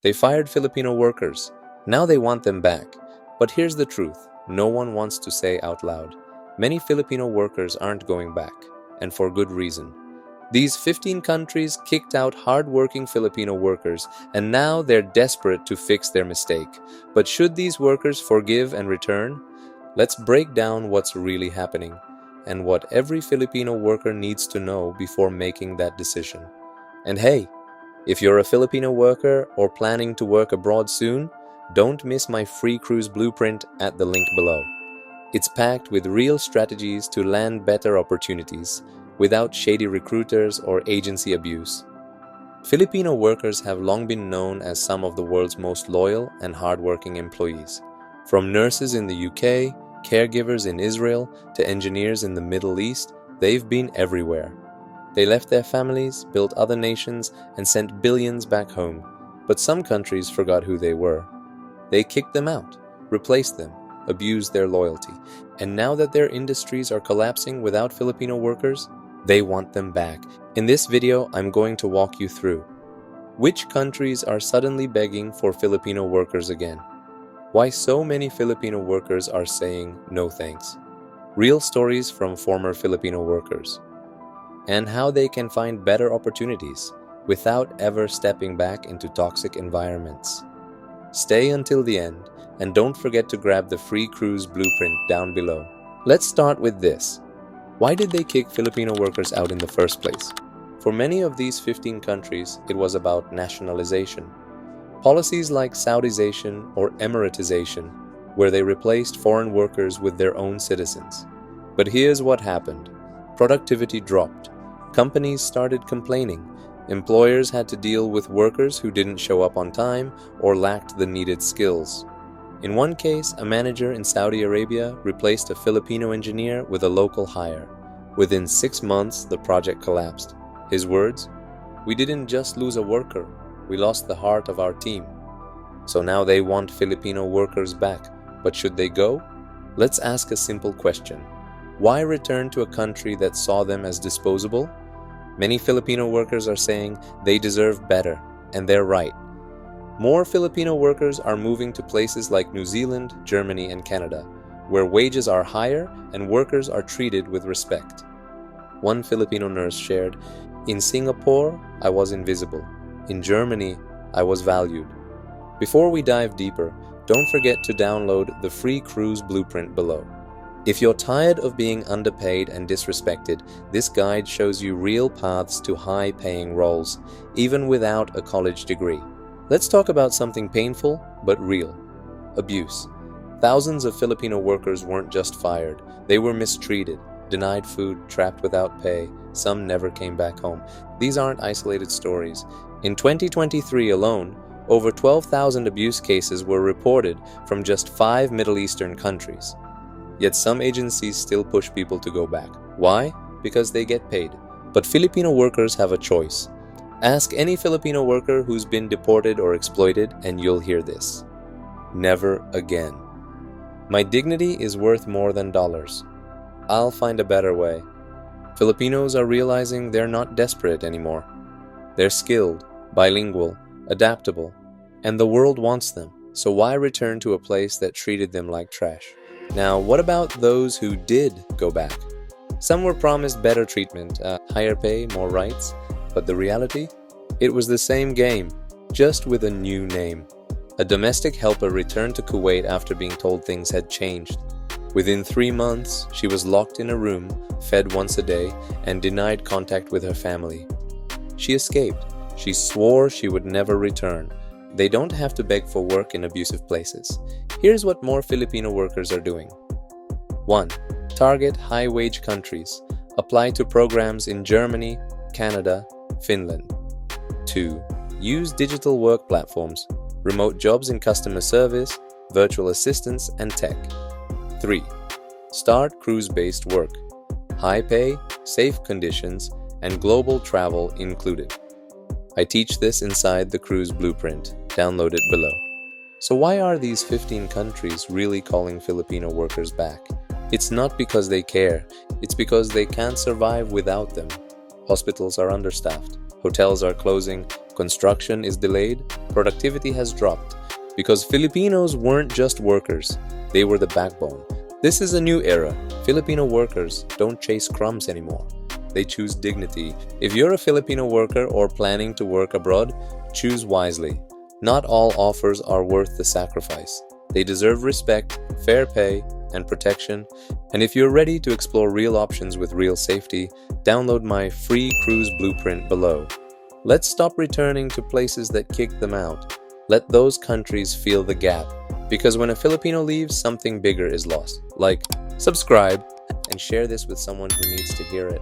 They fired Filipino workers. Now they want them back. But here's the truth no one wants to say out loud. Many Filipino workers aren't going back, and for good reason. These 15 countries kicked out hard-working Filipino workers, and now they're desperate to fix their mistake. But should these workers forgive and return? Let's break down what's really happening, and what every Filipino worker needs to know before making that decision. And hey, if you're a Filipino worker or planning to work abroad soon, don't miss my free cruise blueprint at the link below. It's packed with real strategies to land better opportunities, without shady recruiters or agency abuse. Filipino workers have long been known as some of the world's most loyal and hardworking employees. From nurses in the UK, caregivers in Israel, to engineers in the Middle East, they've been everywhere. They left their families, built other nations, and sent billions back home. But some countries forgot who they were. They kicked them out, replaced them, abused their loyalty. And now that their industries are collapsing without Filipino workers, they want them back. In this video, I'm going to walk you through which countries are suddenly begging for Filipino workers again, why so many Filipino workers are saying no thanks, real stories from former Filipino workers, and how they can find better opportunities without ever stepping back into toxic environments. Stay until the end, and don't forget to grab the free cruise blueprint down below. Let's start with this. Why did they kick Filipino workers out in the first place? For many of these 15 countries, it was about nationalization. Policies like Saudization or Emiratization, where they replaced foreign workers with their own citizens. But here's what happened. Productivity dropped. Companies started complaining. Employers had to deal with workers who didn't show up on time or lacked the needed skills. In one case, a manager in Saudi Arabia replaced a Filipino engineer with a local hire. Within 6 months, the project collapsed. His words? "We didn't just lose a worker, we lost the heart of our team." So now they want Filipino workers back. But should they go? Let's ask a simple question. Why return to a country that saw them as disposable? Many Filipino workers are saying they deserve better, and they're right. More Filipino workers are moving to places like New Zealand, Germany, and Canada, where wages are higher and workers are treated with respect. One Filipino nurse shared, "In Singapore, I was invisible. In Germany, I was valued." Before we dive deeper, don't forget to download the free cruise blueprint below. If you're tired of being underpaid and disrespected, this guide shows you real paths to high-paying roles, even without a college degree. Let's talk about something painful but real. Abuse. Thousands of Filipino workers weren't just fired, they were mistreated, denied food, trapped without pay. Some never came back home. These aren't isolated stories. In 2023 alone, over 12,000 abuse cases were reported from just 5 Middle Eastern countries. Yet some agencies still push people to go back. Why? Because they get paid. But Filipino workers have a choice. Ask any Filipino worker who's been deported or exploited, and you'll hear this. Never again. My dignity is worth more than dollars. I'll find a better way. Filipinos are realizing they're not desperate anymore. They're skilled, bilingual, adaptable, and the world wants them. So why return to a place that treated them like trash? Now, what about those who did go back? Some were promised better treatment, higher pay, more rights. But the reality? It was the same game, just with a new name. A domestic helper returned to Kuwait after being told things had changed. Within 3 months, she was locked in a room, fed once a day, and denied contact with her family. She escaped. She swore she would never return. They don't have to beg for work in abusive places. Here's what more Filipino workers are doing. 1. Target high-wage countries. Apply to programs in Germany, Canada, Finland. 2. Use digital work platforms, remote jobs in customer service, virtual assistants, and tech. 3. Start cruise-based work. High pay, safe conditions, and global travel included. I teach this inside the cruise blueprint. Download it below. So why are these 15 countries really calling Filipino workers back? It's not because they care, it's because they can't survive without them. Hospitals are understaffed, hotels are closing, construction is delayed, productivity has dropped. Because Filipinos weren't just workers, they were the backbone. This is a new era. Filipino workers don't chase crumbs anymore. They choose dignity. If you're a Filipino worker or planning to work abroad, choose wisely. Not all offers are worth the sacrifice. They deserve respect, fair pay, and protection. And if you're ready to explore real options with real safety, download my free cruise blueprint below. Let's stop returning to places that kicked them out. Let those countries feel the gap. Because when a Filipino leaves, something bigger is lost. Like, subscribe, and share this with someone who needs to hear it.